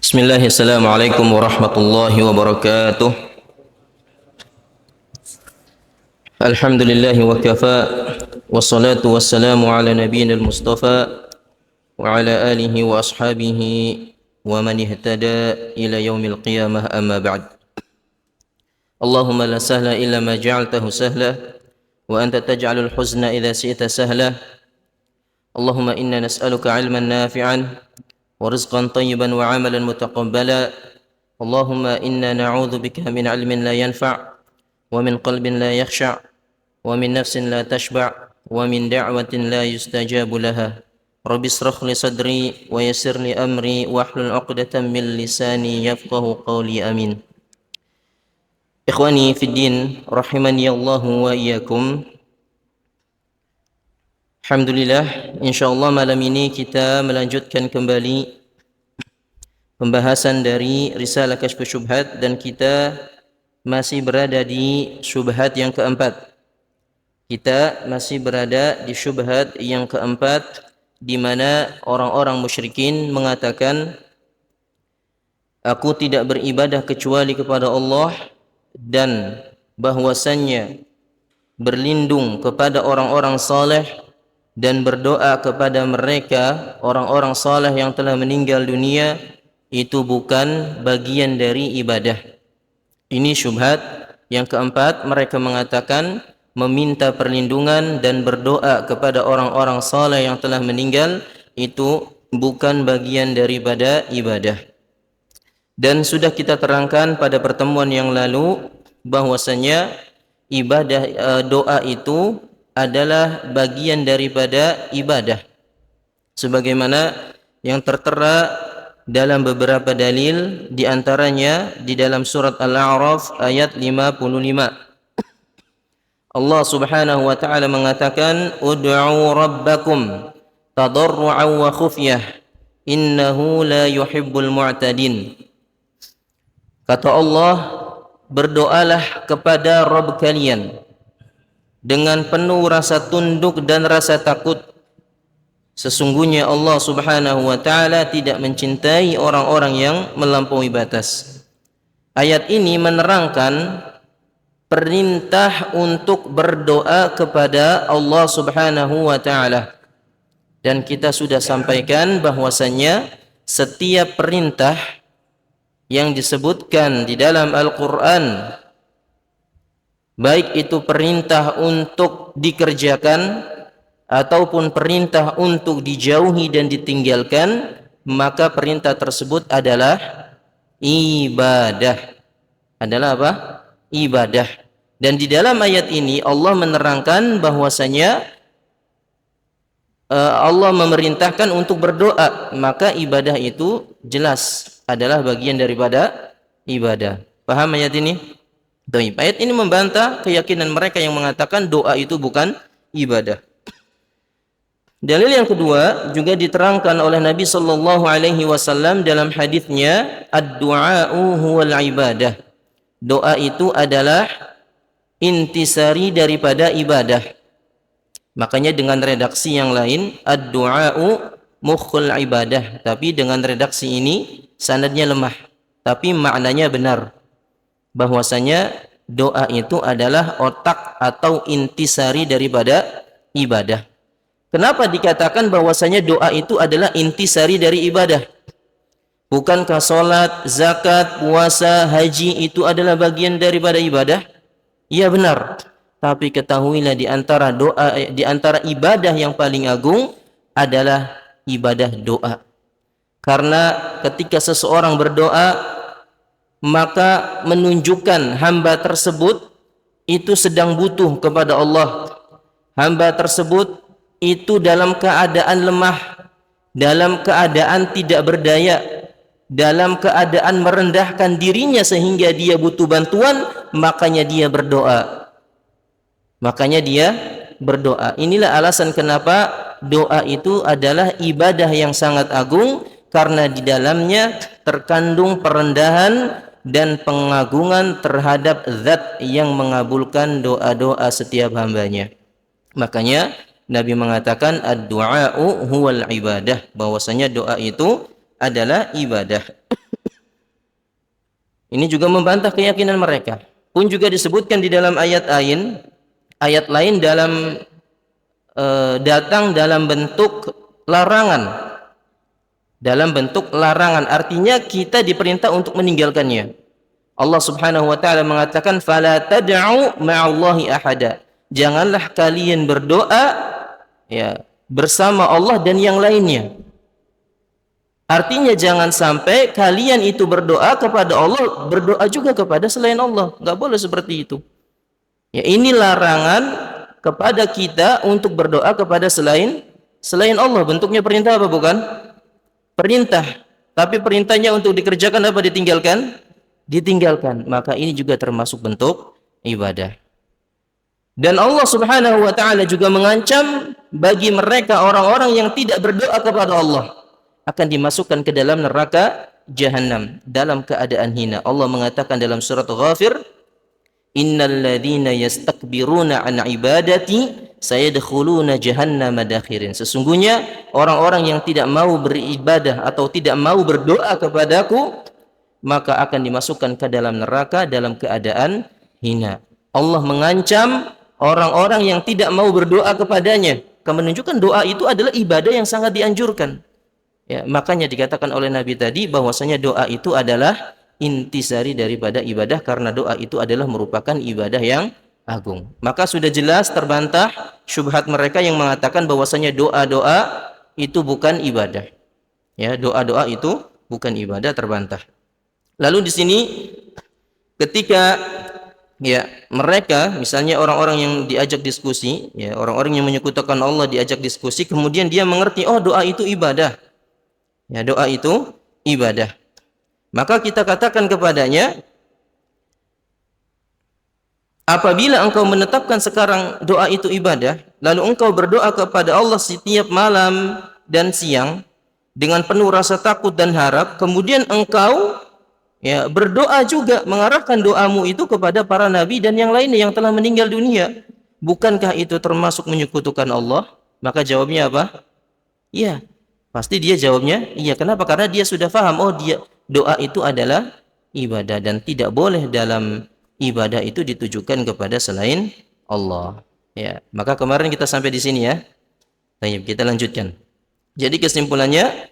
Bismillah, assalamualaikum warahmatullahi wabarakatuh. Alhamdulillahi wa kafa, wassalatu wassalamu ala nabiyyina al-mustafa wa ala alihi wa ashabihi wa man ihtada ila yaumil qiyamah, amma ba'd. Allahumma la sahla illa ma ja'altahu sahla wa anta taj'alul huzna idha syi'ta sahla. Allahumma inna nas'aluka 'ilman nafi'an ورزقا طيبا وعملا متقبلا اللهم إنا نعوذ بك من علم لا ينفع ومن قلب لا يخشع ومن نفس لا تشبع ومن دعوة لا يستجاب لها رب اشرح لي صدري ويسر لي أمري واحلل عقدة من لساني يفقه قولي آمين. إخواني في الدين رحمني الله وإياكم. Alhamdulillah, insyaallah malam ini kita melanjutkan kembali pembahasan dari Risalah Kasyfus Syubhat dan kita masih berada di syubhat yang keempat. Kita masih berada di syubhat yang keempat di mana orang-orang musyrikin mengatakan aku tidak beribadah kecuali kepada Allah dan bahwasannya berlindung kepada orang-orang saleh dan berdoa kepada mereka orang-orang saleh yang telah meninggal dunia itu bukan bagian dari ibadah. Ini syubhat yang keempat. Mereka mengatakan meminta perlindungan dan berdoa kepada orang-orang saleh yang telah meninggal itu bukan bagian daripada ibadah. Dan sudah kita terangkan pada pertemuan yang lalu bahwasanya ibadah doa itu adalah bagian daripada ibadah sebagaimana yang tertera dalam beberapa dalil, di antaranya di dalam surat Al-A'raf ayat 55. Allah Subhanahu wa taala mengatakan ud'u rabbakum tadarru'an wa khufyah innahu la yuhibbul mu'tadin. Kata Allah, berdoalah kepada Rabb kalian dengan penuh rasa tunduk dan rasa takut. Sesungguhnya Allah Subhanahu wa taala tidak mencintai orang-orang yang melampaui batas. Ayat ini menerangkan perintah untuk berdoa kepada Allah Subhanahu wa taala. Dan kita sudah sampaikan bahwasannya setiap perintah yang disebutkan di dalam Al-Qur'an, baik itu perintah untuk dikerjakan ataupun perintah untuk dijauhi dan ditinggalkan, maka perintah tersebut adalah ibadah. Adalah apa? Ibadah. Dan di dalam ayat ini Allah menerangkan bahwasanya Allah memerintahkan untuk berdoa, maka ibadah itu jelas adalah bagian daripada ibadah. Paham ayat ini? Ayat ini membantah keyakinan mereka yang mengatakan doa itu bukan ibadah. Dalil yang kedua juga diterangkan oleh Nabi sallallahu alaihi wasallam dalam hadisnya, ad-du'a'u huwal ibadah. Doa itu adalah intisari daripada ibadah. Makanya dengan redaksi yang lain, ad-du'a'u mukhul ibadah, tapi dengan redaksi ini sanadnya lemah, tapi maknanya benar. Bahwasanya doa itu adalah otak atau intisari daripada ibadah. Kenapa dikatakan bahwasanya doa itu adalah intisari dari ibadah? Bukankah salat, zakat, puasa, haji itu adalah bagian daripada ibadah? Iya benar. Tapi ketahuilah di antara ibadah yang paling agung adalah ibadah doa. Karena ketika seseorang berdoa, maka menunjukkan hamba tersebut itu sedang butuh kepada Allah. Hamba tersebut itu dalam keadaan lemah, dalam keadaan tidak berdaya, dalam keadaan merendahkan dirinya sehingga dia butuh bantuan, makanya dia berdoa. Inilah alasan kenapa doa itu adalah ibadah yang sangat agung, karena di dalamnya terkandung perendahan dan pengagungan terhadap zat yang mengabulkan doa-doa setiap hambanya. Makanya Nabi mengatakan ad-du'a'u huwal ibadah, bahwasanya doa itu adalah ibadah. Ini juga membantah keyakinan mereka. Pun juga disebutkan di dalam ayat lain dalam datang dalam bentuk larangan. Dalam bentuk larangan, artinya kita diperintah untuk meninggalkannya. Allah Subhanahu wa taala mengatakan fala tad'u ma'allahi ahada. Janganlah kalian berdoa ya bersama Allah dan yang lainnya. Artinya jangan sampai kalian itu berdoa kepada Allah, berdoa juga kepada selain Allah. Enggak boleh seperti itu. Ya, ini larangan kepada kita untuk berdoa kepada selain Allah. Bentuknya perintah apa bukan? Perintah. Tapi perintahnya untuk dikerjakan apa ditinggalkan? Ditinggalkan. Maka ini juga termasuk bentuk ibadah. Dan Allah Subhanahu wa taala juga mengancam bagi mereka orang-orang yang tidak berdoa kepada Allah akan dimasukkan ke dalam neraka Jahannam dalam keadaan hina. Allah mengatakan dalam surat Ghafir, innal ladzina yastakbiruna an ibadati sayadkhuluna jahannama dakhirin. Sesungguhnya orang-orang yang tidak mau beribadah atau tidak mau berdoa kepadaku maka akan dimasukkan ke dalam neraka dalam keadaan hina. Allah mengancam orang-orang yang tidak mau berdoa kepadanya, menunjukkan doa itu adalah ibadah yang sangat dianjurkan. Ya, makanya dikatakan oleh Nabi tadi bahwasanya doa itu adalah intisari daripada ibadah, karena doa itu adalah merupakan ibadah yang agung. Maka sudah jelas terbantah syubhat mereka yang mengatakan bahwasanya doa-doa itu bukan ibadah. Ya, doa-doa itu bukan ibadah, terbantah. Lalu di sini ketika ya mereka misalnya orang-orang yang diajak diskusi, ya orang-orang yang menyekutukan Allah diajak diskusi, kemudian dia mengerti oh doa itu ibadah. Ya, doa itu ibadah. Maka kita katakan kepadanya, apabila engkau menetapkan sekarang doa itu ibadah, lalu engkau berdoa kepada Allah setiap malam dan siang dengan penuh rasa takut dan harap, kemudian engkau ya berdoa juga mengarahkan doamu itu kepada para nabi dan yang lainnya yang telah meninggal dunia, bukankah itu termasuk menyekutukan Allah? Maka jawabnya apa? Iya. Pasti dia jawabnya iya. Kenapa? Karena dia sudah paham oh dia doa itu adalah ibadah dan tidak boleh dalam ibadah itu ditujukan kepada selain Allah. Ya, maka kemarin kita sampai di sini ya. Baik, kita lanjutkan. Jadi kesimpulannya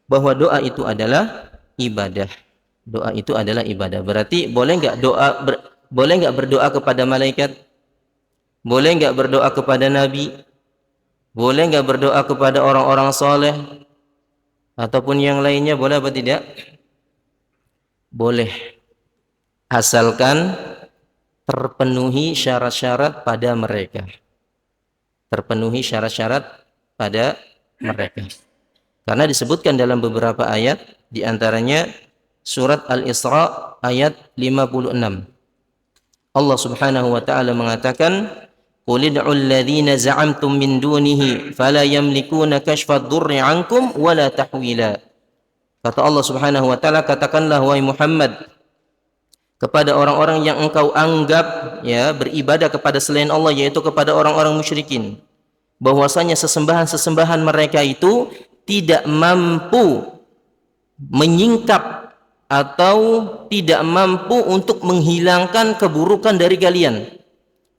bahwa doa itu adalah ibadah. Doa itu adalah ibadah. Berarti boleh enggak boleh enggak berdoa kepada malaikat? Boleh enggak berdoa kepada nabi? Boleh enggak berdoa kepada orang-orang soleh ataupun yang lainnya, boleh atau tidak? Boleh, asalkan terpenuhi syarat-syarat pada mereka. Terpenuhi syarat-syarat pada mereka. Karena disebutkan dalam beberapa ayat, di antaranya surat Al-Isra ayat 56. Allah Subhanahu wa taala mengatakan, qul ud'ul ladzina za'amtum min dunihi fala yamlikuna kashfad durri 'ankum wala tahwila. Kata Allah Subhanahu wa taala, katakanlah wahai Muhammad kepada orang-orang yang engkau anggap ya beribadah kepada selain Allah, yaitu kepada orang-orang musyrikin, bahwasanya sesembahan-sesembahan mereka itu tidak mampu menyingkap atau tidak mampu untuk menghilangkan keburukan dari kalian,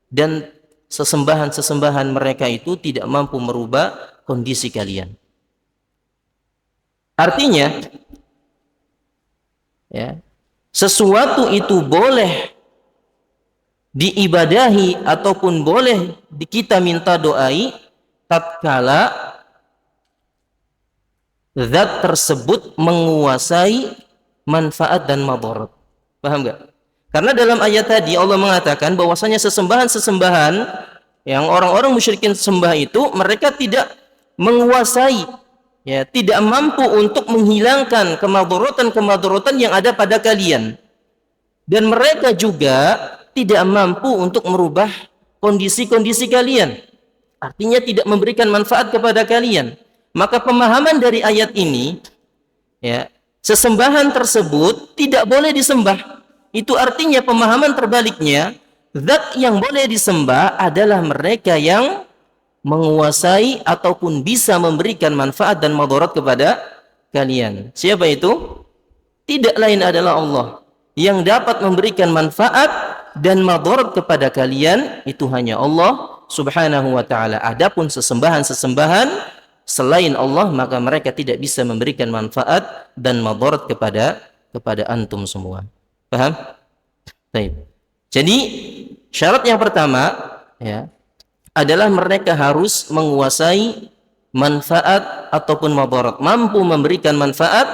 dan sesembahan-sesembahan mereka itu tidak mampu merubah kondisi kalian. Artinya ya, sesuatu itu boleh diibadahi ataupun boleh kita minta doai tatkala zat tersebut menguasai manfaat dan madarat. Paham enggak? Karena dalam ayat tadi Allah mengatakan bahwasanya sesembahan-sesembahan yang orang-orang musyrikin sembah itu mereka tidak menguasai, ya, tidak mampu untuk menghilangkan kemadaratan yang ada pada kalian. Dan mereka juga tidak mampu untuk merubah kondisi-kondisi kalian. Artinya tidak memberikan manfaat kepada kalian. Maka pemahaman dari ayat ini, ya, sesembahan tersebut tidak boleh disembah. Itu artinya pemahaman terbaliknya, zat yang boleh disembah adalah mereka yang menguasai ataupun bisa memberikan manfaat dan madarat kepada kalian. Siapa itu? tidak lain adalah Allah. Yang dapat memberikan manfaat dan madarat kepada kalian itu hanya Allah Subhanahu wa taala. Adapun sesembahan-sesembahan selain Allah, maka mereka tidak bisa memberikan manfaat dan madarat kepada antum semua. Paham? Baik. Jadi syarat yang pertama ya adalah mereka harus menguasai manfaat ataupun madarat, mampu memberikan manfaat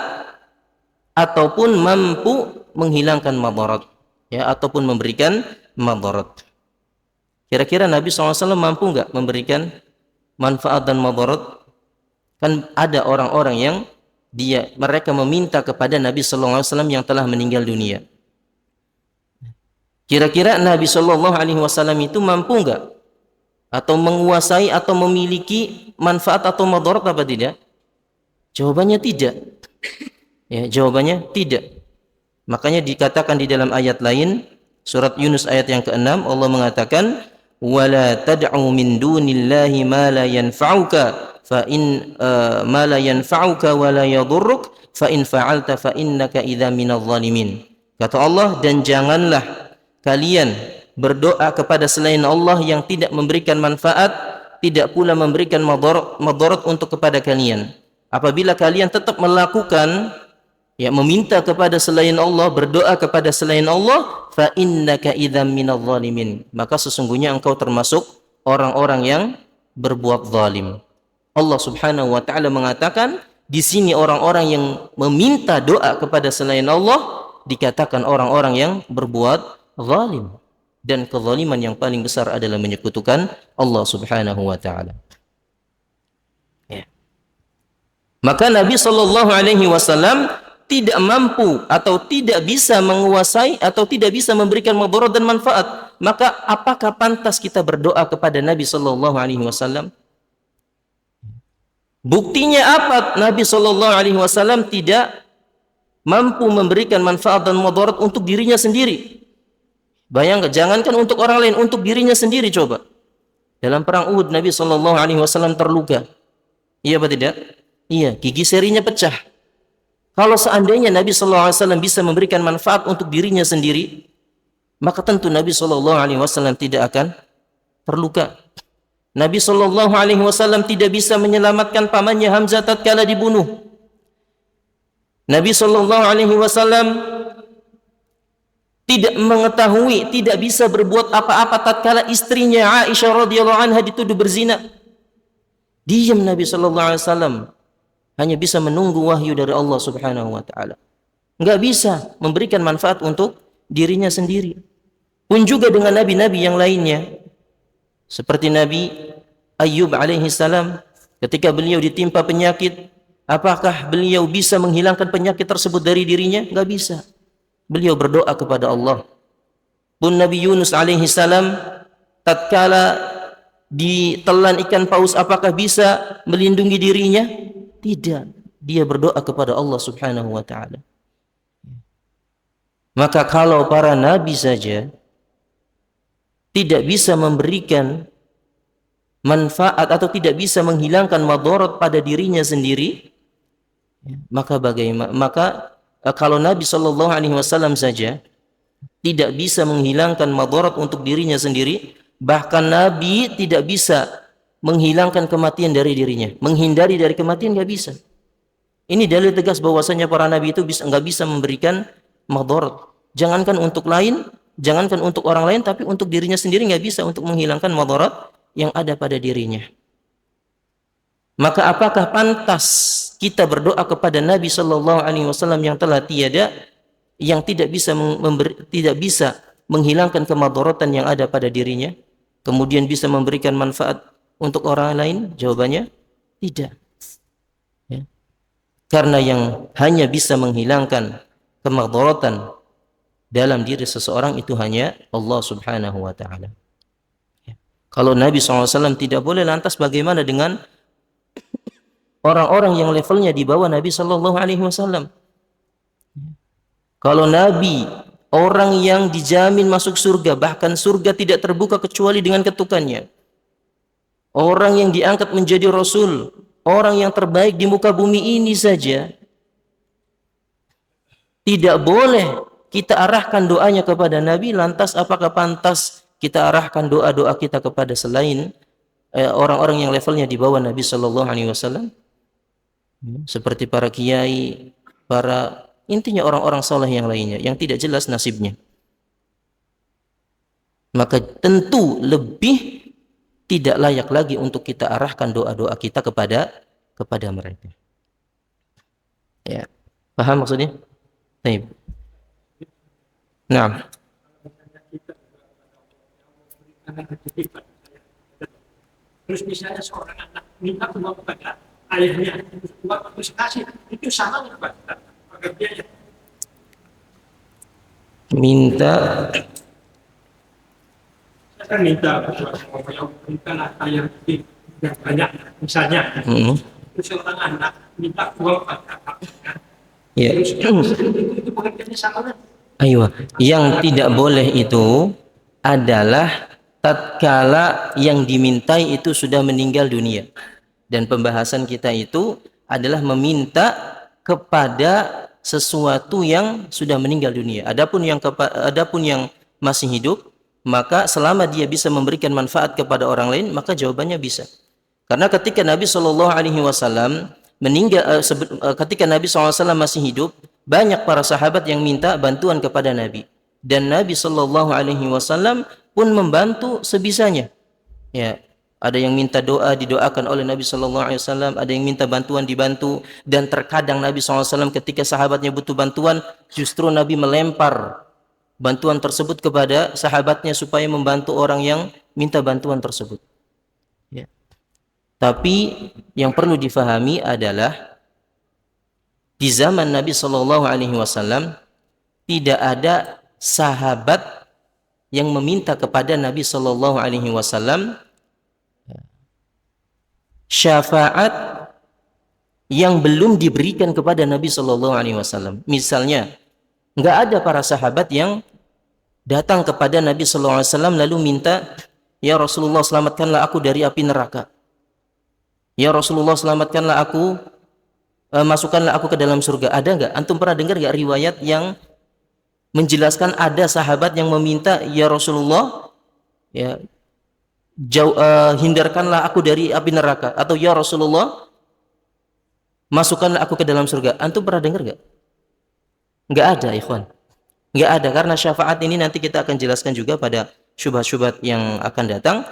ataupun mampu menghilangkan madarat, ya, ataupun memberikan madarat. Kira-kira Nabi SAW mampu nggak memberikan manfaat dan madarat? Kan ada orang-orang yang mereka meminta kepada Nabi SAW yang telah meninggal dunia. Kira-kira Nabi SAW itu mampu nggak? Atau menguasai atau memiliki manfaat atau madarat apa tidak? Jawabannya tidak. Ya, jawabannya tidak. Makanya dikatakan di dalam ayat lain, surat Yunus ayat yang ke-6, Allah mengatakan, "Wala tad'u min dunillahi ma la yanfa'uka fa in ma la yanfa'uka wa la yadhurruk fa in fa'alta fa innaka idza minadh dhalimin." Kata Allah, dan janganlah kalian berdoa kepada selain Allah yang tidak memberikan manfaat, tidak pula memberikan madarat untuk kepada kalian. Apabila kalian tetap melakukan, ya, meminta kepada selain Allah, berdoa kepada selain Allah, fa innaka idzam minadh dhalimin, maka sesungguhnya engkau termasuk orang-orang yang berbuat zalim. Allah Subhanahu wa taala mengatakan di sini orang-orang yang meminta doa kepada selain Allah dikatakan orang-orang yang berbuat zalim, dan kezaliman yang paling besar adalah menyekutukan Allah Subhanahu wa taala. Ya. Maka Nabi sallallahu alaihi wasallam tidak mampu atau tidak bisa menguasai atau tidak bisa memberikan madarat dan manfaat, maka apakah pantas kita berdoa kepada Nabi sallallahu alaihi wasallam? Buktinya apa? Nabi sallallahu alaihi wasallam tidak mampu memberikan manfaat dan madarat untuk dirinya sendiri. Bayangkan, jangankan untuk orang lain, untuk dirinya sendiri coba. Dalam perang Uhud Nabi sallallahu alaihi wasallam terluka. Iya apa tidak? Iya, gigi serinya pecah. Kalau seandainya Nabi sallallahu alaihi wasallam bisa memberikan manfaat untuk dirinya sendiri, maka tentu Nabi sallallahu alaihi wasallam tidak akan terluka. Nabi sallallahu alaihi wasallam tidak bisa menyelamatkan pamannya Hamzah tatkala dibunuh. Nabi sallallahu alaihi wasallam tidak mengetahui, tidak bisa berbuat apa-apa tatkala istrinya Aisyah radhiyallahu anha dituduh berzina. Diam Nabi sallallahu alaihi wasallam, hanya bisa menunggu wahyu dari Allah Subhanahu wa taala. Enggak bisa memberikan manfaat untuk dirinya sendiri. Pun juga dengan nabi-nabi yang lainnya. Seperti Nabi Ayyub alaihi salam, ketika beliau ditimpa penyakit, apakah beliau bisa menghilangkan penyakit tersebut dari dirinya? Enggak bisa. Beliau berdoa kepada Allah. Pun Nabi Yunus alaihi salam tatkala ditelan ikan paus, apakah bisa melindungi dirinya? Tidak. Dia berdoa kepada Allah Subhanahu wa taala. Maka kalau para nabi saja tidak bisa memberikan manfaat atau tidak bisa menghilangkan madarat pada dirinya sendiri, maka bagaimana? Maka kalau Nabi sallallahu alaihi wasallam saja tidak bisa menghilangkan madarat untuk dirinya sendiri, bahkan Nabi tidak bisa menghilangkan kematian dari dirinya, menghindari dari kematian nggak bisa. Ini dalil tegas bahwasanya para nabi itu nggak bisa memberikan madarat. Jangankan untuk lain, jangankan untuk orang lain, tapi untuk dirinya sendiri nggak bisa untuk menghilangkan madarat yang ada pada dirinya. Maka apakah pantas kita berdoa kepada Nabi sallallahu alaihi wasallam yang telah tiada, yang tidak bisa menghilangkan kemadaratan yang ada pada dirinya, kemudian bisa memberikan manfaat untuk orang lain? Jawabannya tidak. Ya. Karena yang hanya bisa menghilangkan kemadaratan dalam diri seseorang itu hanya Allah Subhanahu wa taala. Ya. Kalau Nabi SAW tidak boleh, lantas bagaimana dengan orang-orang yang levelnya di bawah Nabi sallallahu alaihi wasallam? Kalau Nabi, orang yang dijamin masuk surga, bahkan surga tidak terbuka kecuali dengan ketukannya. Orang yang diangkat menjadi rasul, orang yang terbaik di muka bumi ini saja Tidak boleh kita arahkan doanya kepada Nabi, lantas apakah pantas kita arahkan doa-doa kita kepada selain orang-orang yang levelnya di bawah Nabi Shallallahu Alaihi Wasallam, seperti para kiai, intinya orang-orang saleh yang lainnya yang tidak jelas nasibnya. Maka tentu lebih tidak layak lagi untuk kita arahkan doa-doa kita kepada mereka. Ya, paham maksudnya? Baik. Nah, terus misalnya seorang anak minta uang kepada ayahnya, uang terus kasih, itu sama nggak Pak? Pengertiannya. Minta Saya kan minta lah ayah yang banyak, misalnya. Terus seorang anak minta uang kepada bapaknya. Ya. Terus itu pengertiannya sama kan? Ayo, yang tidak boleh itu adalah tatkala yang dimintai itu sudah meninggal dunia. Dan pembahasan kita itu adalah meminta kepada sesuatu yang sudah meninggal dunia. Adapun yang masih hidup, maka selama dia bisa memberikan manfaat kepada orang lain, maka jawabannya bisa. Karena ketika Nabi Shallallahu Alaihi Wasallam meninggal, ketika Nabi SAW masih hidup, banyak para sahabat yang minta bantuan kepada Nabi, dan Nabi Shallallahu Alaihi Wasallam pun membantu sebisanya. Ya, ada yang minta doa didoakan oleh Nabi Shallallahu Alaihi Wasallam, ada yang minta bantuan dibantu, dan terkadang Nabi SAW ketika sahabatnya butuh bantuan, justru Nabi melempar bantuan tersebut kepada sahabatnya supaya membantu orang yang minta bantuan tersebut. Ya. Tapi yang perlu difahami adalah di zaman Nabi Shallallahu Alaihi Wasallam tidak ada sahabat yang meminta kepada Nabi Shallallahu Alaihi Wasallam syafaat yang belum diberikan kepada Nabi Shallallahu Alaihi Wasallam. Misalnya, nggak ada para sahabat yang datang kepada Nabi Shallallahu Alaihi Wasallam lalu minta, ya Rasulullah selamatkanlah aku dari api neraka. Ya Rasulullah selamatkanlah aku, masukkanlah aku ke dalam surga. Ada nggak? Antum pernah dengar nggak riwayat yang menjelaskan ada sahabat yang meminta, ya Rasulullah, ya hindarkanlah aku dari api neraka, atau ya Rasulullah masukkanlah aku ke dalam surga. Antum pernah dengar nggak? Nggak ada, ikhwan. Nggak ada, karena syafaat ini nanti kita akan jelaskan juga pada syubhat-syubhat yang akan datang.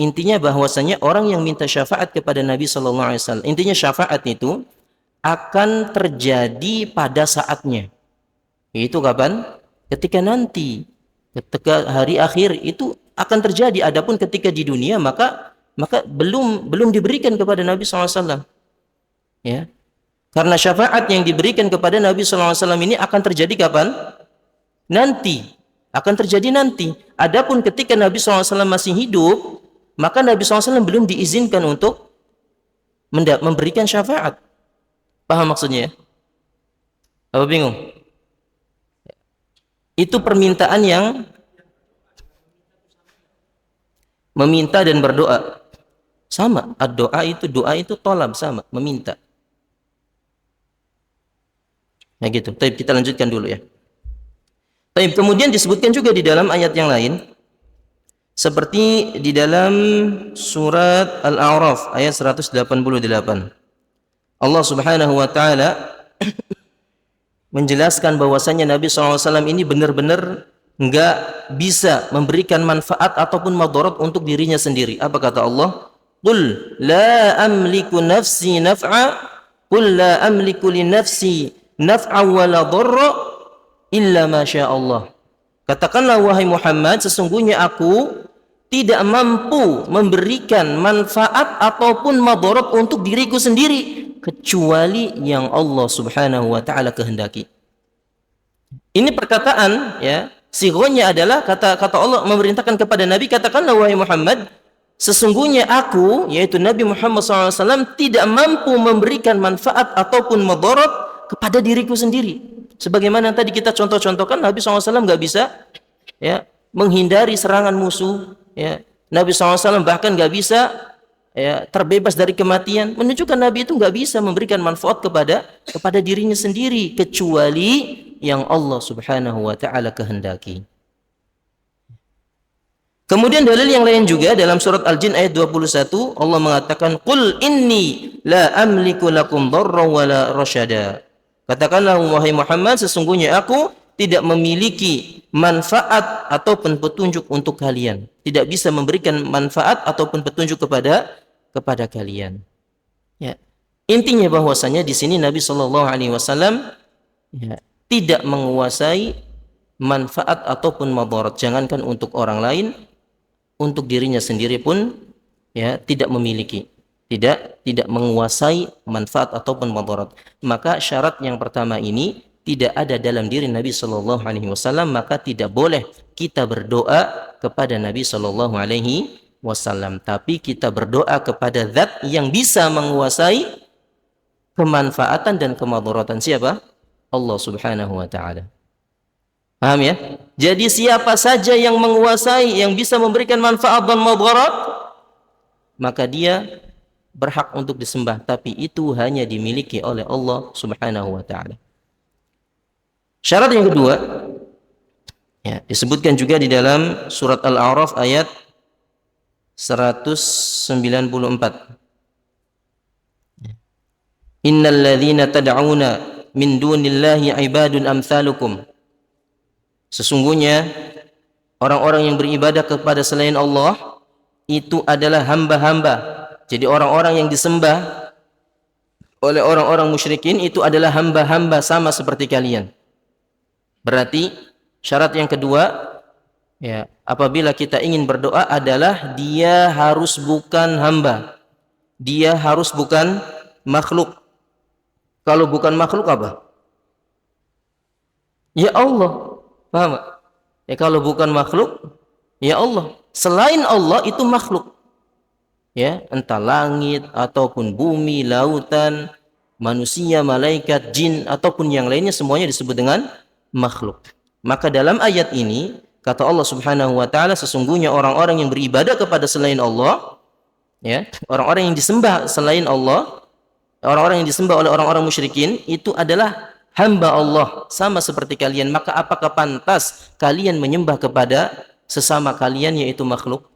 Intinya bahwasanya orang yang minta syafaat kepada Nabi Sallallahu Alaihi Wasallam, intinya syafaat itu akan terjadi pada saatnya. Itu kapan? Ketika nanti, ketika hari akhir itu akan terjadi. Adapun ketika di dunia maka belum diberikan kepada Nabi SAW. Ya, karena syafaat yang diberikan kepada Nabi SAW ini akan terjadi kapan? Nanti, akan terjadi nanti. Adapun ketika Nabi SAW masih hidup, maka Nabi SAW belum diizinkan untuk memberikan syafaat. Paham maksudnya ya? Apa bingung? Itu permintaan yang meminta dan berdoa sama. Doa itu tolab, sama, meminta. Nah gitu. Baik, kita lanjutkan dulu ya. Baik, kemudian disebutkan juga di dalam ayat yang lain, seperti di dalam surat Al-A'raf ayat 188. Allah Subhanahu wa taala menjelaskan bahwasanya Nabi SAW ini benar-benar enggak bisa memberikan manfaat ataupun madarat untuk dirinya sendiri. Apa kata Allah? Qul la amliku nafsi naf'a, qul la amliku li nafsi naf'a wa la dharra illa ma syaa Allah. Katakanlah wahai Muhammad, sesungguhnya aku tidak mampu memberikan manfaat ataupun madarat untuk diriku sendiri kecuali yang Allah Subhanahu wa taala kehendaki. Ini perkataan ya, sigonya adalah kata Allah memerintahkan kepada Nabi, katakanlah wahai Muhammad, sesungguhnya aku, yaitu Nabi Muhammad SAW, tidak mampu memberikan manfaat ataupun madarat kepada diriku sendiri. Sebagaimana tadi kita contoh-contohkan, Nabi SAW nggak bisa ya menghindari serangan musuh. Ya, Nabi SAW bahkan nggak bisa ya terbebas dari kematian. Menunjukkan Nabi itu nggak bisa memberikan manfaat kepada dirinya sendiri kecuali yang Allah Subhanahu wa taala kehendaki. Kemudian dalil yang lain juga dalam surat Al-Jin ayat 21, Allah mengatakan, "Qul inni la amliku lakum dharran wala rasyada." Katakanlah wahai Muhammad, sesungguhnya aku tidak memiliki manfaat ataupun petunjuk untuk kalian. Tidak bisa memberikan manfaat ataupun petunjuk kepada kalian. Ya. Intinya bahwasanya di sini Nabi Shallallahu alaihi wasallam tidak menguasai manfaat ataupun madarat, jangankan untuk orang lain, untuk dirinya sendiri pun tidak memiliki, tidak menguasai manfaat ataupun madarat. Maka syarat yang pertama ini tidak ada dalam diri Nabi Shallallahu alaihi wasallam, maka tidak boleh kita berdoa kepada Nabi Shallallahu alaihi wasallam, tapi kita berdoa kepada zat yang bisa menguasai kemanfaatan dan kemadaratan. Siapa? Allah Subhanahu wa taala. Paham ya? Jadi siapa saja yang menguasai, yang bisa memberikan manfaat dan madarat, maka dia berhak untuk disembah, tapi itu hanya dimiliki oleh Allah Subhanahu wa taala. Syarat yang kedua disebutkan juga di dalam surat Al-A'raf ayat 194. Innal ladzina tad'una min dunillahi ibadun amsalukum. Sesungguhnya orang-orang yang beribadah kepada selain Allah itu adalah hamba-hamba. Jadi orang-orang yang disembah oleh orang-orang musyrikin itu adalah hamba-hamba sama seperti kalian. Berarti syarat yang kedua, apabila kita ingin berdoa adalah dia harus bukan hamba. Dia harus bukan makhluk. Kalau bukan makhluk apa? Ya Allah. Paham? Kalau bukan makhluk, ya Allah. Selain Allah itu makhluk. Entah langit ataupun bumi, lautan, manusia, malaikat, jin ataupun yang lainnya, semuanya disebut dengan makhluk. Maka dalam ayat ini kata Allah Subhanahu wa taala, sesungguhnya orang-orang yang beribadah kepada selain Allah, orang-orang yang disembah selain Allah, orang-orang yang disembah oleh orang-orang musyrikin itu adalah hamba Allah sama seperti kalian. Maka apakah pantas kalian menyembah kepada sesama kalian yaitu makhluk?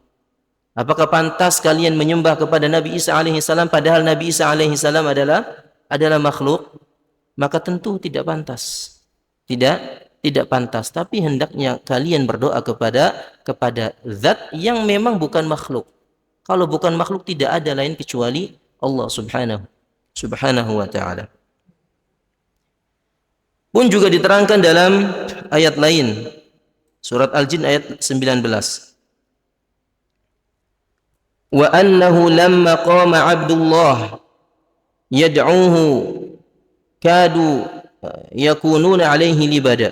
Apakah pantas kalian menyembah kepada Nabi Isa alaihi salam padahal Nabi Isa alaihi salam adalah makhluk? Maka tentu tidak pantas. Tidak pantas, tapi hendaknya kalian berdoa kepada zat yang memang bukan makhluk. Kalau bukan makhluk tidak ada lain kecuali Allah Subhanahu wa ta'ala. Pun juga diterangkan dalam ayat lain, surat Al-Jin ayat 19. Wa annahu lamma qama Abdullah yad'uhu kadu yakununa alaihi libada.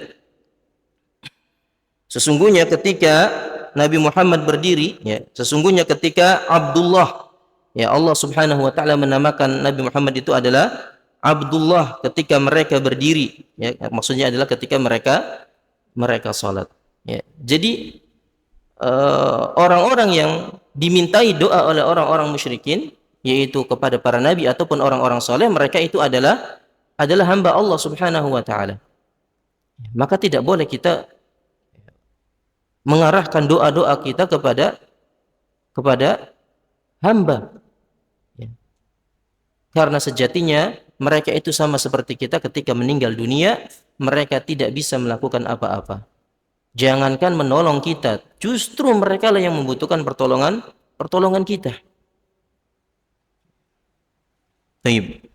Sesungguhnya ketika Nabi Muhammad berdiri, sesungguhnya ketika Abdullah, Allah Subhanahu wa taala menamakan Nabi Muhammad itu adalah Abdullah ketika mereka berdiri, maksudnya adalah ketika mereka salat. Jadi orang-orang yang dimintai doa oleh orang-orang musyrikin, yaitu kepada para nabi ataupun orang-orang saleh, mereka itu adalah hamba Allah Subhanahu wa taala. Maka tidak boleh kita mengarahkan doa-doa kita kepada hamba. Karena sejatinya mereka itu sama seperti kita, ketika meninggal dunia mereka tidak bisa melakukan apa-apa. Jangankan menolong kita, justru mereka lah yang membutuhkan pertolongan kita. Baik.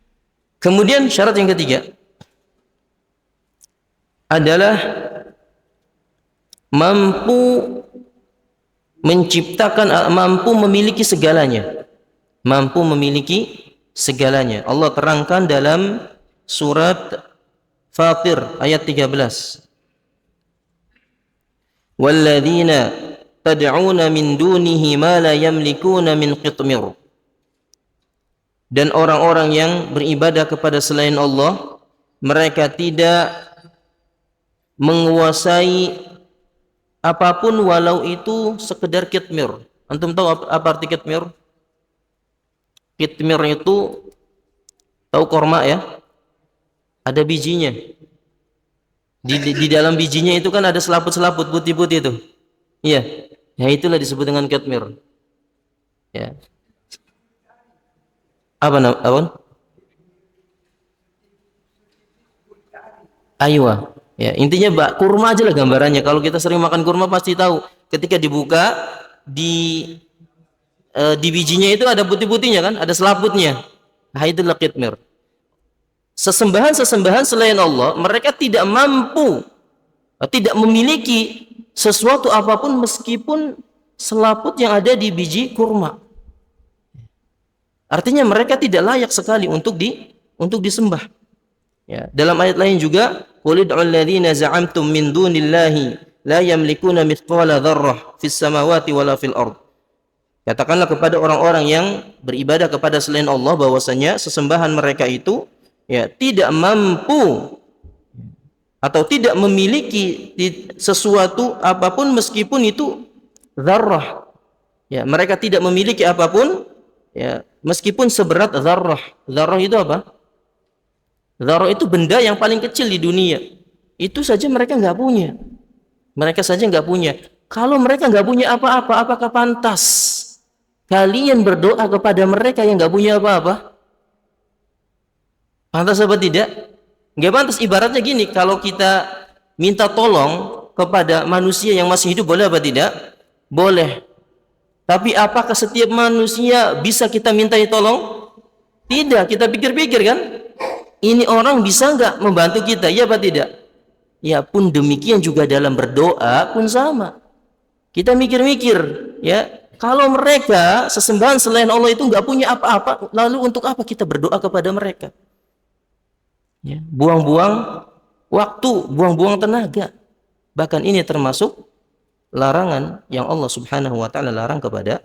Kemudian syarat yang ketiga adalah mampu menciptakan, mampu memiliki segalanya. Mampu memiliki segalanya. Allah terangkan dalam surat Fatir ayat 13. Walladzina tad'una min dunihi ma la yamlikuna min qitmir. Dan orang-orang yang beribadah kepada selain Allah, mereka tidak menguasai apapun walau itu sekedar qitmir. Antum tahu apa arti qitmir? Qitmir itu, tahu korma ya? Ada bijinya. Di dalam bijinya itu kan ada selaput-selaput putih-putih itu. Iya. Ya itulah disebut dengan kitmir. Ya. Apa? Aywa. Ya, intinya kurma aja lah gambarannya. Kalau kita sering makan kurma pasti tahu. Ketika dibuka di bijinya itu ada putih-putihnya kan, ada selaputnya. Nah, itulah kitmir. Sesembahan-sesembahan selain Allah, mereka tidak mampu, tidak memiliki sesuatu apapun meskipun selaput yang ada di biji kurma. Artinya mereka tidak layak sekali untuk disembah. Ya, dalam ayat lain juga, qul ud'ul ladzina za'amtum min dunillahi la yamlikuna mithqala dzarrah fis samawati wala fil ard. Katakanlah kepada orang-orang yang beribadah kepada selain Allah bahwasanya sesembahan mereka itu ya tidak mampu atau tidak memiliki sesuatu apapun meskipun itu dzarrah. Ya, mereka tidak memiliki apapun ya meskipun seberat dzarrah. Dzarrah itu apa? Dzarrah itu benda yang paling kecil di dunia. Itu saja mereka nggak punya. Mereka saja nggak punya. Kalau mereka nggak punya apa-apa, apakah pantas kalian berdoa kepada mereka yang nggak punya apa-apa? Pantas apa tidak? Nggak pantas. Ibaratnya gini, kalau kita minta tolong kepada manusia yang masih hidup, boleh apa tidak? Boleh. Tapi apakah setiap manusia bisa kita mintai tolong? Tidak. Kita pikir-pikir kan? Ini orang bisa nggak membantu kita? Ya apa tidak? Ya pun demikian juga dalam berdoa pun sama. Kita mikir-mikir, ya kalau mereka sesembahan selain Allah itu nggak punya apa-apa, lalu untuk apa kita berdoa kepada mereka? Ya, buang-buang waktu, buang-buang tenaga. Bahkan ini termasuk larangan yang Allah Subhanahu wa taala larang kepada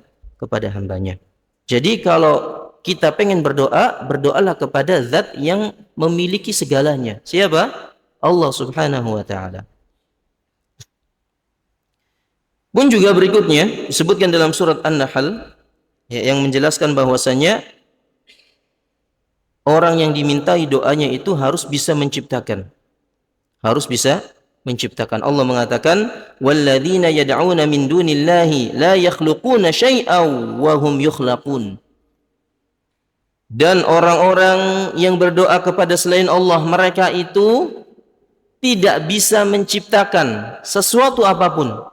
hambanya. Jadi kalau kita pengen berdoa, berdoalah kepada zat yang memiliki segalanya. Siapa? Allah Subhanahu wa taala. Pun juga berikutnya disebutkan dalam surat An-Nahl ya, yang menjelaskan bahwasanya orang yang dimintai doanya itu harus bisa menciptakan. Harus bisa menciptakan. Allah mengatakan, "Walladzina yad'una min dunillahi la yakhluquna syai'aw wa hum yukhlaqun." Dan orang-orang yang berdoa kepada selain Allah, mereka itu tidak bisa menciptakan sesuatu apapun.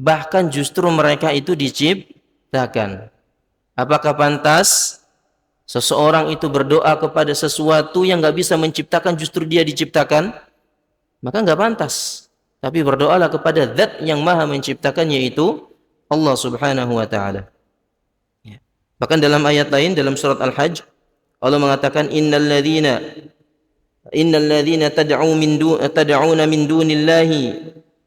Bahkan justru mereka itu diciptakan. Apakah pantas seseorang itu berdoa kepada sesuatu yang nggak bisa menciptakan, justru dia diciptakan? Maka nggak pantas. Tapi berdoalah kepada zat yang maha menciptakan, yaitu Allah Subhanahu wa ta'ala. Bahkan dalam ayat lain dalam surat Al-Hajj Allah mengatakan innal ladzina tad'una min dunillahi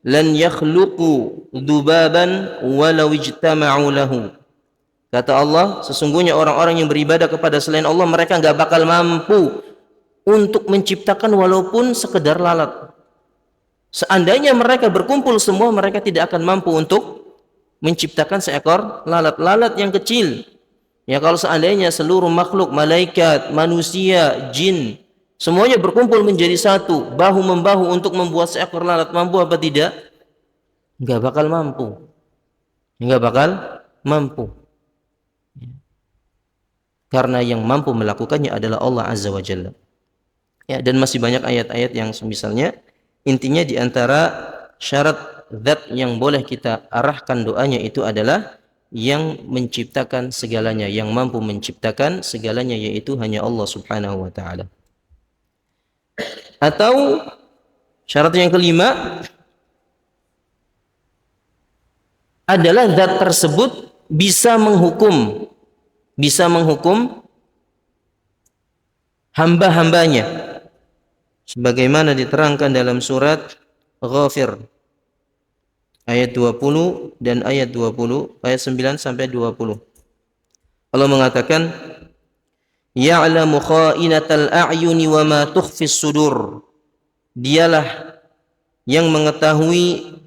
lan yakhluqu dzubaban walau ijtama'u lahu. Kata Allah, sesungguhnya orang-orang yang beribadah kepada selain Allah mereka enggak bakal mampu untuk menciptakan walaupun sekedar lalat. Seandainya mereka berkumpul semua, mereka tidak akan mampu untuk menciptakan seekor lalat. Lalat yang kecil. Ya kalau seandainya seluruh makhluk, malaikat, manusia, jin, semuanya berkumpul menjadi satu, bahu-membahu untuk membuat seekor lalat, mampu apa tidak? Enggak bakal mampu. Enggak bakal mampu. Karena yang mampu melakukannya adalah Allah Azza wa Jalla. Ya, dan masih banyak ayat-ayat yang semisalnya. Intinya di antara syarat zat yang boleh kita arahkan doanya itu adalah yang menciptakan segalanya, yang mampu menciptakan segalanya, yaitu hanya Allah Subhanahu wa ta'ala. Atau syarat yang kelima adalah zat tersebut bisa menghukum hamba-hambanya sebagaimana diterangkan dalam surat Ghafir ayat 20 dan ayat 20, ayat 9 sampai 20. Allah mengatakan, "Ya'lamu kha'inatal a'yuni wa ma tukhfis sudur." Dialah yang mengetahui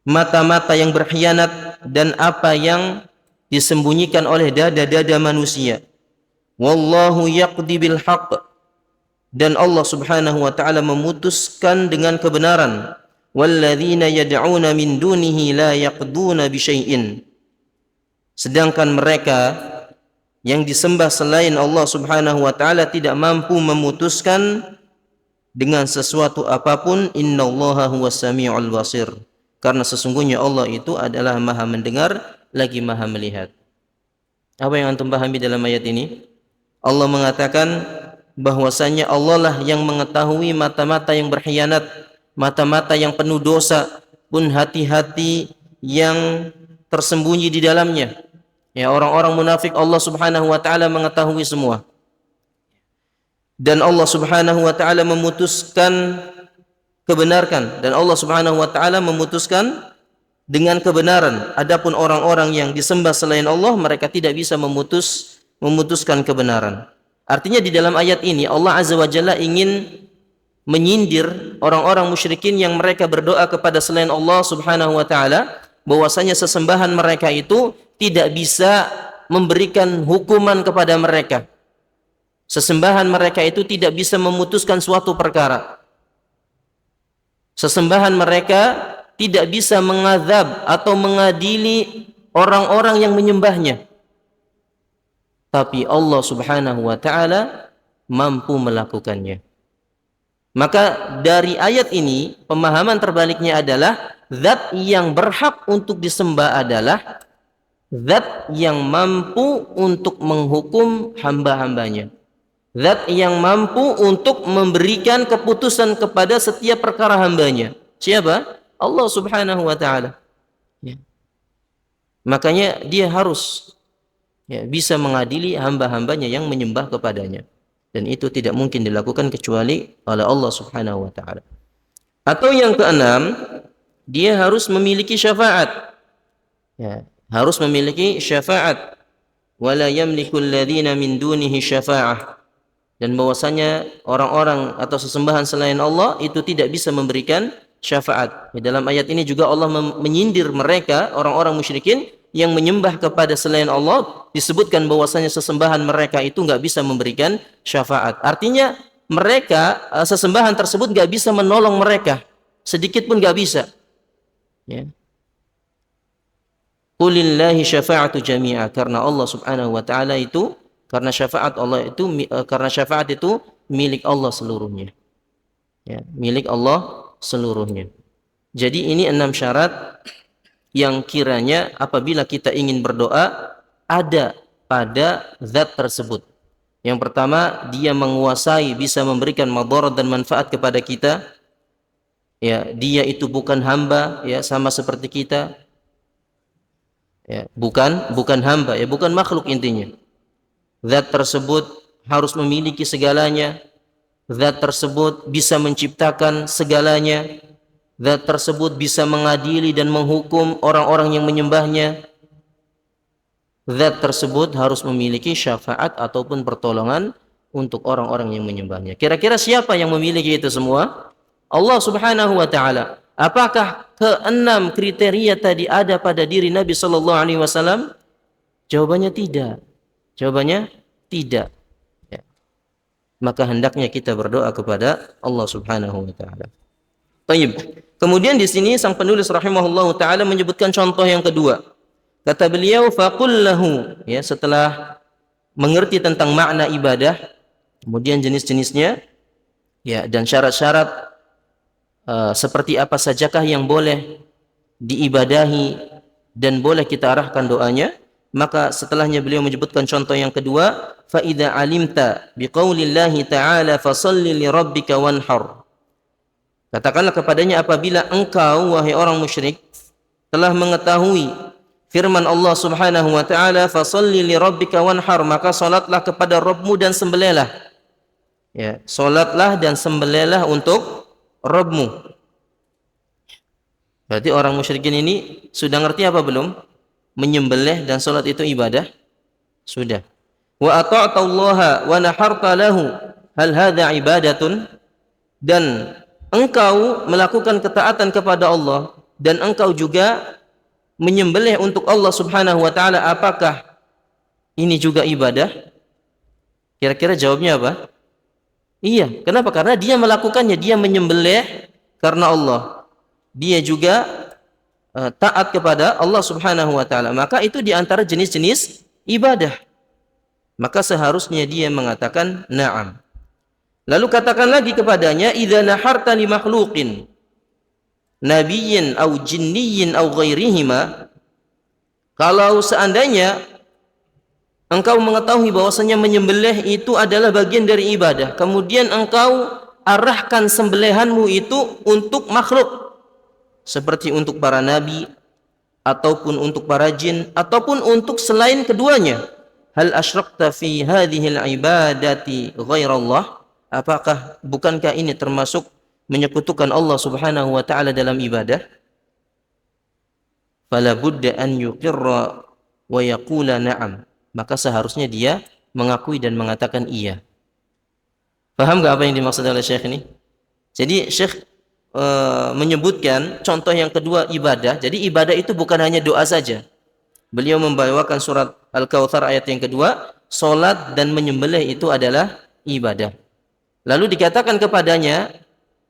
mata-mata yang berkhianat dan apa yang disembunyikan oleh dada-dada manusia. Wallahu yaqdi bil haqq. dan Allah Subhanahu wa taala memutuskan dengan kebenaran. Walladzina yad'una min dunihi la yaqduna bi syai'in. Sedangkan mereka yang disembah selain Allah Subhanahu wa taala tidak mampu memutuskan dengan sesuatu apapun. Innallaha huwas samiul basir. Karena sesungguhnya Allah itu adalah Maha mendengar lagi Maha melihat. Apa yang antum pahami dalam ayat ini? Allah mengatakan bahwasanya Allah lah yang mengetahui mata-mata yang berkhianat, mata-mata yang penuh dosa, pun hati-hati yang tersembunyi di dalamnya. Ya, orang-orang munafik Allah Subhanahu wa taala mengetahui semua. Dan Allah Subhanahu wa taala memutuskan kebenarkan, dan Allah Subhanahu wa taala memutuskan dengan kebenaran. Adapun orang-orang yang disembah selain Allah, mereka tidak bisa memutuskan kebenaran. Artinya di dalam ayat ini Allah Azza wa Jalla ingin menyindir orang-orang musyrikin yang mereka berdoa kepada selain Allah Subhanahu wa taala, bahwasanya sesembahan mereka itu tidak bisa memberikan hukuman kepada mereka. Sesembahan mereka itu tidak bisa memutuskan suatu perkara. Sesembahan mereka tidak bisa mengazab atau mengadili orang-orang yang menyembahnya. Tapi Allah Subhanahu wa taala mampu melakukannya. Maka dari ayat ini pemahaman terbaliknya adalah zat yang berhak untuk disembah adalah zat yang mampu untuk menghukum hamba-hambanya. Zat yang mampu untuk memberikan keputusan kepada setiap perkara hambanya. Siapa? Allah Subhanahu wa taala. Ya. Makanya dia harus bisa mengadili hamba-hambanya yang menyembah kepadanya, dan itu tidak mungkin dilakukan kecuali oleh Allah Subhanahu wa taala. Atau yang keenam, dia harus memiliki syafaat. Ya, harus memiliki syafaat. Wala yamliku alladhina min dunihi syafa'ah. Dan bahwasanya orang-orang atau sesembahan selain Allah itu tidak bisa memberikan syafaat. Dalam ayat ini juga Allah menyindir mereka, orang-orang musyrikin yang menyembah kepada selain Allah, disebutkan bahwasanya sesembahan mereka itu nggak bisa memberikan syafaat. Artinya mereka, sesembahan tersebut nggak bisa menolong mereka, sedikit pun nggak bisa. Ya. Qulillahi syafa'atu jami'a, karena Allah Subhanahu wa taala itu, karena syafaat itu milik Allah seluruhnya. Ya, milik Allah seluruhnya. Jadi ini 6 syarat yang kiranya apabila kita ingin berdoa ada pada zat tersebut. Yang pertama, dia menguasai, bisa memberikan madarat dan manfaat kepada kita. Ya, dia itu bukan hamba, ya, sama seperti kita. Ya, bukan hamba, ya, bukan makhluk intinya. Zat tersebut harus memiliki segalanya. Zat tersebut bisa menciptakan segalanya. Zat tersebut bisa mengadili dan menghukum orang-orang yang menyembahnya. Zat tersebut harus memiliki syafaat ataupun pertolongan untuk orang-orang yang menyembahnya. Kira-kira siapa yang memiliki itu semua? Allah Subhanahu wa taala. Apakah keenam kriteria tadi ada pada diri Nabi sallallahu alaihi wasallam? Jawabannya tidak. Jawabannya tidak. Ya. Maka hendaknya kita berdoa kepada Allah Subhanahu wa taala. Baik. Kemudian di sini sang penulis rahimahullahu taala menyebutkan contoh yang kedua. Kata beliau, faqul lahu, ya, setelah mengerti tentang makna ibadah, kemudian jenis-jenisnya, ya, dan syarat-syarat seperti apa sajakah yang boleh diibadahi dan boleh kita arahkan doanya. Maka setelahnya beliau menyebutkan contoh yang kedua, fa idza alimta biqaulillahi ta'ala fasalli li rabbika wanhar. Katakanlah kepadanya apabila engkau wahai orang musyrik telah mengetahui firman Allah Subhanahu wa taala, fasalli li rabbika wanhar, maka salatlah kepada Rabbmu dan sembelihlah. Ya, salatlah dan sembelihlah untuk Rabbmu. Berarti orang musyrikin ini sudah ngerti apa belum? Menyembelih dan salat itu ibadah? Sudah. Wa ata'tallaha wa naharta lahu, hal hadza ibadatun? Dan engkau melakukan ketaatan kepada Allah dan engkau juga menyembelih untuk Allah Subhanahu wa taala, apakah ini juga ibadah? Kira-kira jawabnya apa? Iya, kenapa? Karena dia melakukannya, dia menyembelih karena Allah. Dia juga taat kepada Allah Subhanahu wa taala. Maka itu di antara jenis-jenis ibadah. Maka seharusnya dia mengatakan na'am. Lalu katakan lagi kepadanya, idza naharta li makhluqin nabiyyin aw jinniyyin aw ghairihima, kalau seandainya engkau mengetahui bahwasanya menyembelih itu adalah bagian dari ibadah, kemudian engkau arahkan sembelihanmu itu untuk makhluk, seperti untuk para nabi, ataupun untuk para jin, ataupun untuk selain keduanya, hal asyrakta fi hadhil ibadati ghairallah, apakah bukankah ini termasuk menyekutukan Allah Subhanahu wa taala dalam ibadah? Fala budda an yuqirra wa yaqula na'am, maka seharusnya dia mengakui dan mengatakan iya. Paham enggak apa yang dimaksud oleh Syekh ini? Jadi Syekh menyebutkan contoh yang kedua ibadah. Jadi ibadah itu bukan hanya doa saja. Beliau membawakan surat Al-Kautsar ayat yang kedua, salat dan menyembelih itu adalah ibadah. Lalu dikatakan kepadanya,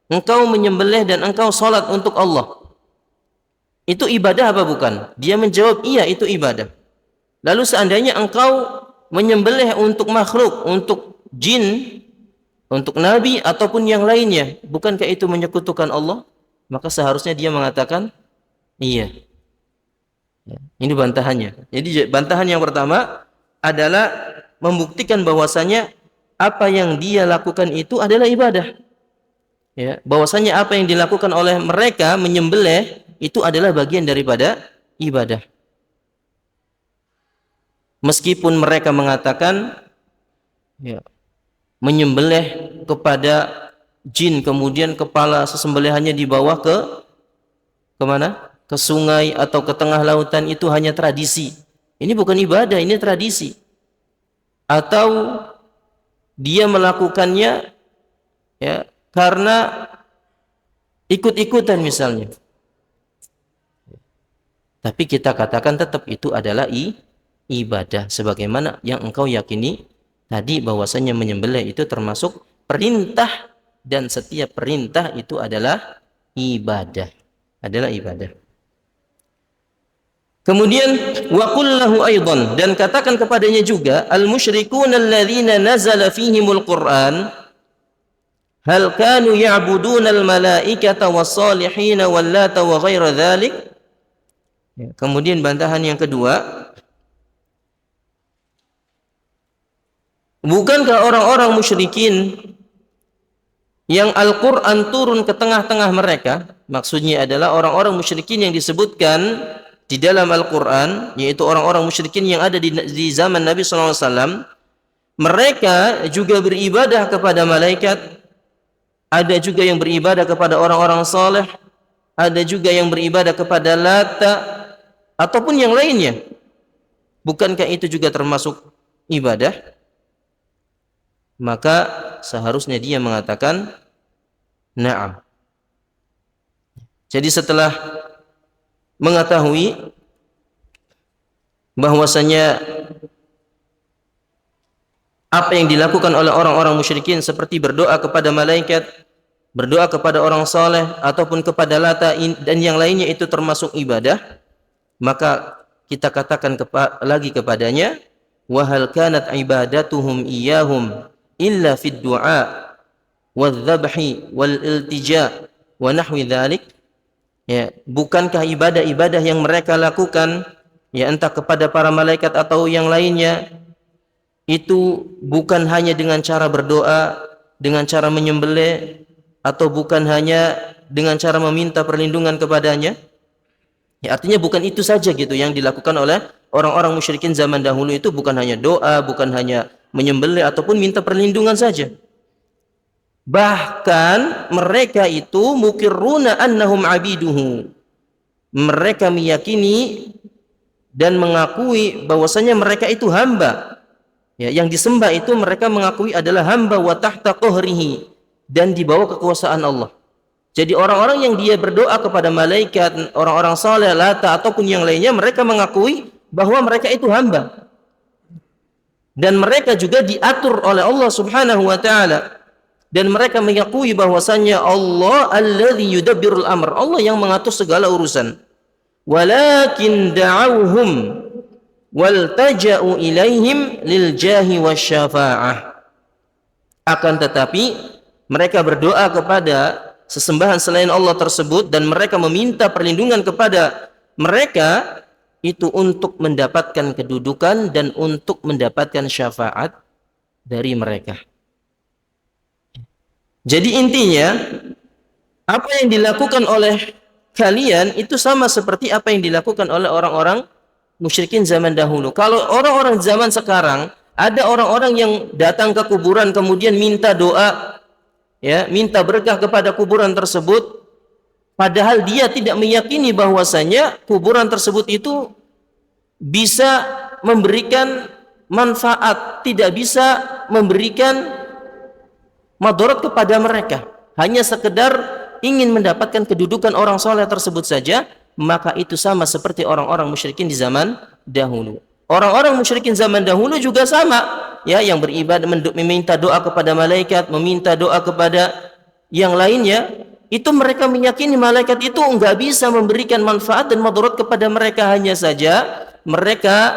engkau menyembelih dan engkau salat untuk Allah, itu ibadah apa bukan? Dia menjawab, iya itu ibadah. Lalu seandainya engkau menyembelih untuk makhluk, untuk jin, untuk nabi ataupun yang lainnya, bukankah itu menyekutukan Allah? Maka seharusnya dia mengatakan iya. Ini bantahannya. Jadi bantahan yang pertama adalah membuktikan bahwasanya apa yang dia lakukan itu adalah ibadah. Ya, bahwasanya apa yang dilakukan oleh mereka menyembelih itu adalah bagian daripada ibadah. Meskipun mereka mengatakan ya, menyembelih kepada jin, kemudian kepala sesembelihannya dibawa ke mana? Ke sungai atau ke tengah lautan, itu hanya tradisi. Ini bukan ibadah, ini tradisi. Atau dia melakukannya ya karena ikut-ikutan misalnya. Tapi kita katakan tetap itu adalah ibadah, sebagaimana yang engkau yakini tadi bahwasanya menyembelih itu termasuk perintah, dan setiap perintah itu adalah ibadah, Kemudian wa qul lahu aidan, dan katakan kepadanya juga, al musyrikuna alladzina nazala fihimul Qur'an hal kanu ya'buduna al malaikata was salihin wal lata wa ghaira dzalik. Kemudian bantahan yang kedua, bukankah orang-orang musyrikin yang Al-Quran turun ke tengah-tengah mereka, maksudnya adalah orang-orang musyrikin yang disebutkan di dalam Al-Quran, yaitu orang-orang musyrikin yang ada di zaman Nabi SAW, mereka juga beribadah kepada malaikat, ada juga yang beribadah kepada orang-orang saleh, ada juga yang beribadah kepada Lata, ataupun yang lainnya. Bukankah itu juga termasuk ibadah? Maka seharusnya dia mengatakan na'am. Jadi setelah mengetahui bahwasanya apa yang dilakukan oleh orang-orang musyrikin seperti berdoa kepada malaikat, berdoa kepada orang saleh ataupun kepada Lata dan yang lainnya itu termasuk ibadah, maka kita katakan lagi kepadanya, wa hal kanat ibadatuhum iyyahum illa fid du'a wadh-dhabhi wal iltija wa nahwi dzalik. Ya, bukankah ibadah-ibadah yang mereka lakukan ya entah kepada para malaikat atau yang lainnya itu bukan hanya dengan cara berdoa, dengan cara menyembelih, atau bukan hanya dengan cara meminta perlindungan kepadanya? Ya, artinya bukan itu saja gitu yang dilakukan oleh orang-orang musyrikin zaman dahulu, itu bukan hanya doa, bukan hanya menyembelih ataupun minta perlindungan saja. Bahkan mereka itu mukirruna annahum abiduhu. Mereka meyakini dan mengakui bahwasanya mereka itu hamba. Ya, yang disembah itu mereka mengakui adalah hamba wa tahta qahrihi, dan di bawah kekuasaan Allah. Jadi orang-orang yang dia berdoa kepada malaikat, orang-orang saleh, Lata ataupun yang lainnya, mereka mengakui bahwa mereka itu hamba. Dan mereka juga diatur oleh Allah Subhanahu wa taala. dan mereka mengakui bahwasanya Allah alladzi yudabbirul amr, Allah yang mengatur segala urusan. Walakin da'awhum waltaja'u ilaihim lil jahi wasyafa'ah. Akan tetapi mereka berdoa kepada sesembahan selain Allah tersebut dan mereka meminta perlindungan kepada mereka itu untuk mendapatkan kedudukan dan untuk mendapatkan syafaat dari mereka. Jadi intinya apa yang dilakukan oleh kalian itu sama seperti apa yang dilakukan oleh orang-orang musyrikin zaman dahulu. Kalau orang-orang zaman sekarang ada orang-orang yang datang ke kuburan kemudian minta doa, ya, minta berkah kepada kuburan tersebut, padahal dia tidak meyakini bahwasanya kuburan tersebut itu bisa memberikan manfaat, tidak bisa memberikan madarat kepada mereka, hanya sekedar ingin mendapatkan kedudukan orang soleh tersebut saja, maka itu sama seperti orang-orang musyrikin di zaman dahulu. Orang-orang musyrikin zaman dahulu juga sama, ya, yang beribadah, meminta doa kepada malaikat, meminta doa kepada yang lainnya, itu mereka meyakini malaikat itu enggak bisa memberikan manfaat dan madarat kepada mereka, hanya saja mereka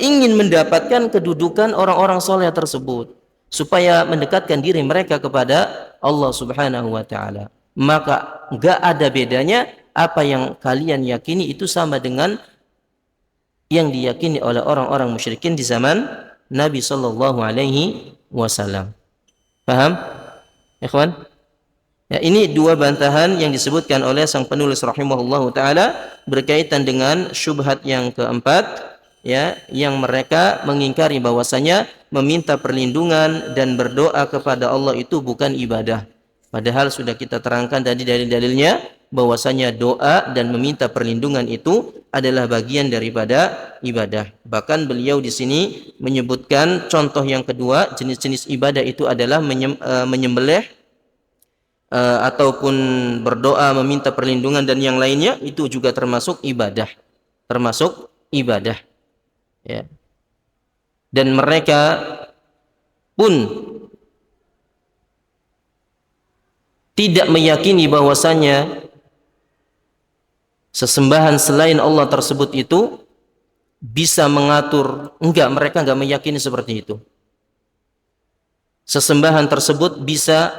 ingin mendapatkan kedudukan orang-orang soleh tersebut supaya mendekatkan diri mereka kepada Allah Subhanahu wa taala. Maka enggak ada bedanya apa yang kalian yakini itu sama dengan yang diyakini oleh orang-orang musyrikin di zaman Nabi sallallahu alaihi wasallam. Paham? Ikhwan? Ya, ini dua bantahan yang disebutkan oleh sang penulis rahimahullahu taala berkaitan dengan syubhat yang keempat, ya, yang mereka mengingkari bahwasanya meminta perlindungan dan berdoa kepada Allah itu bukan ibadah. Padahal sudah kita terangkan tadi dalil-dalilnya bahwasanya doa dan meminta perlindungan itu adalah bagian daripada ibadah. Bahkan beliau di sini menyebutkan contoh yang kedua, jenis-jenis ibadah itu adalah menyembelih ataupun berdoa meminta perlindungan dan yang lainnya, itu juga termasuk ibadah. Termasuk ibadah. Ya. Dan mereka pun tidak meyakini bahwasanya sesembahan selain Allah tersebut itu bisa mengatur. Mereka enggak meyakini seperti itu. Sesembahan tersebut bisa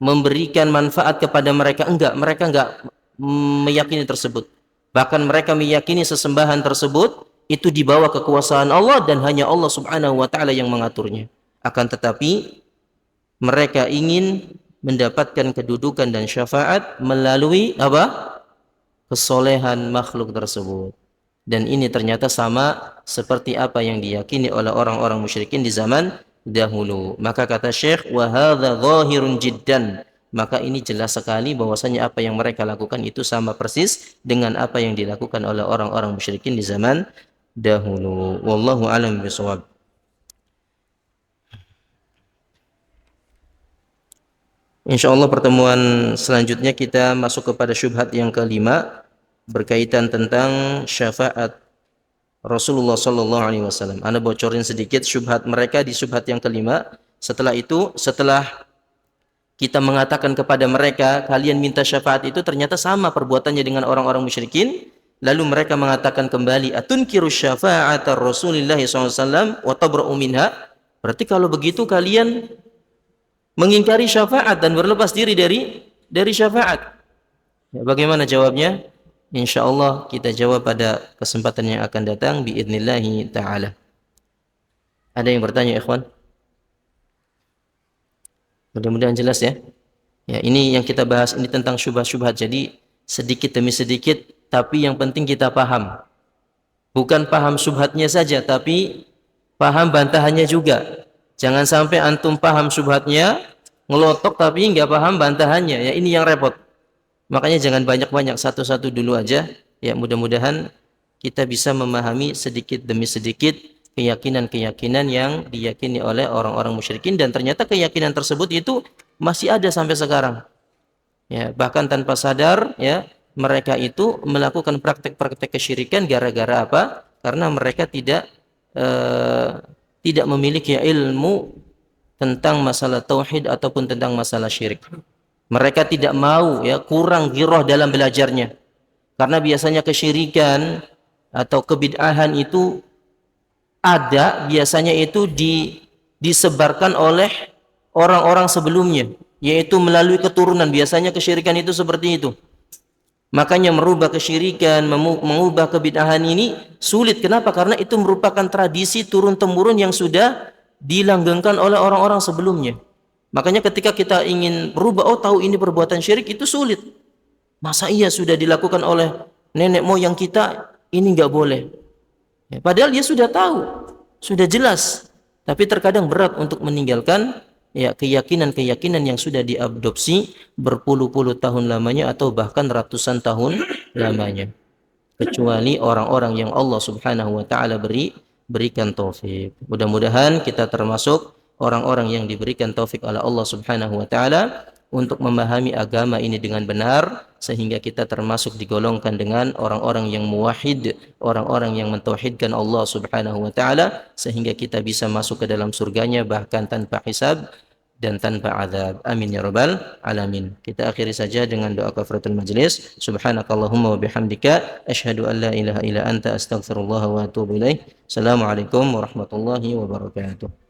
memberikan manfaat kepada mereka, mereka enggak meyakini tersebut. Bahkan mereka meyakini sesembahan tersebut itu di bawah kekuasaan Allah dan hanya Allah Subhanahu wa taala yang mengaturnya. Akan tetapi mereka ingin mendapatkan kedudukan dan syafaat melalui apa? Kesolehan makhluk tersebut. Dan ini ternyata sama seperti apa yang diyakini oleh orang-orang musyrikin di zaman dahulu. Maka kata Syekh, wa hadza zahirun jiddan. Maka ini jelas sekali bahwasanya apa yang mereka lakukan itu sama persis dengan apa yang dilakukan oleh orang-orang musyrikin di zaman dahulu. Wallahu a'lam bishawab. Insyaallah pertemuan selanjutnya kita masuk kepada syubhat yang kelima berkaitan tentang syafaat Rasulullah sallallahu alaihi wasallam. Ana bocorin sedikit syubhat mereka di syubhat yang kelima. Setelah itu, setelah kita mengatakan kepada mereka kalian minta syafaat itu ternyata sama perbuatannya dengan orang-orang musyrikin, lalu mereka mengatakan kembali, atunkiru syafa'ata Rasulillah SAW wa tabra'u minha. Berarti kalau begitu kalian mengingkari syafaat dan berlepas diri dari syafaat. Ya, bagaimana jawabnya? Insyaallah kita jawab pada kesempatan yang akan datang biidnillahi ta'ala. Ada yang bertanya, ikhwan? Mudah-mudahan jelas ya. Ya, ini yang kita bahas ini tentang syubhat-syubhat. Jadi sedikit demi sedikit, tapi yang penting kita paham. Bukan paham syubhatnya saja, tapi paham bantahannya juga. Jangan sampai antum paham syubhatnya, ngelotok tapi nggak paham bantahannya. Ya, ini yang repot. Makanya jangan banyak-banyak, satu-satu dulu aja. Ya, mudah-mudahan kita bisa memahami sedikit demi sedikit keyakinan-keyakinan yang diyakini oleh orang-orang musyrikin, dan ternyata keyakinan tersebut itu masih ada sampai sekarang. Ya, bahkan tanpa sadar, ya, mereka itu melakukan praktek-praktek kesyirikan gara-gara apa? Karena mereka tidak memiliki ilmu tentang masalah tauhid ataupun tentang masalah syirik. Mereka tidak mau ya kurang giroh dalam belajarnya. Karena biasanya kesyirikan atau kebid'ahan itu ada biasanya itu disebarkan oleh orang-orang sebelumnya, yaitu melalui keturunan. Biasanya kesyirikan itu seperti itu. Makanya merubah kesyirikan, mengubah kebid'ahan ini sulit. Kenapa? Karena itu merupakan tradisi turun-temurun yang sudah dilanggengkan oleh orang-orang sebelumnya. Makanya ketika kita ingin berubah, oh tahu ini perbuatan syirik, itu sulit. Masa iya sudah dilakukan oleh nenek moyang kita, ini nggak boleh. Ya, padahal dia sudah tahu, sudah jelas. Tapi terkadang berat untuk meninggalkan ya keyakinan-keyakinan yang sudah diadopsi berpuluh-puluh tahun lamanya atau bahkan ratusan tahun lamanya. Kecuali orang-orang yang Allah Subhanahu wa taala berikan taufik. Mudah-mudahan kita termasuk orang-orang yang diberikan taufik oleh Allah Subhanahu wa taala untuk memahami agama ini dengan benar, sehingga kita termasuk digolongkan dengan orang-orang yang muwahhid, orang-orang yang mentauhidkan Allah Subhanahu wa taala, sehingga kita bisa masuk ke dalam surganya bahkan tanpa hisab dan tanpa azab. Amin ya rabbal alamin. Kita akhiri saja dengan doa kafaratul majlis. Subhanakallahumma wa bihamdika asyhadu an la ilaha illa anta astaghfirullah wa atubu ilaik. Assalamualaikum warahmatullahi wabarakatuh.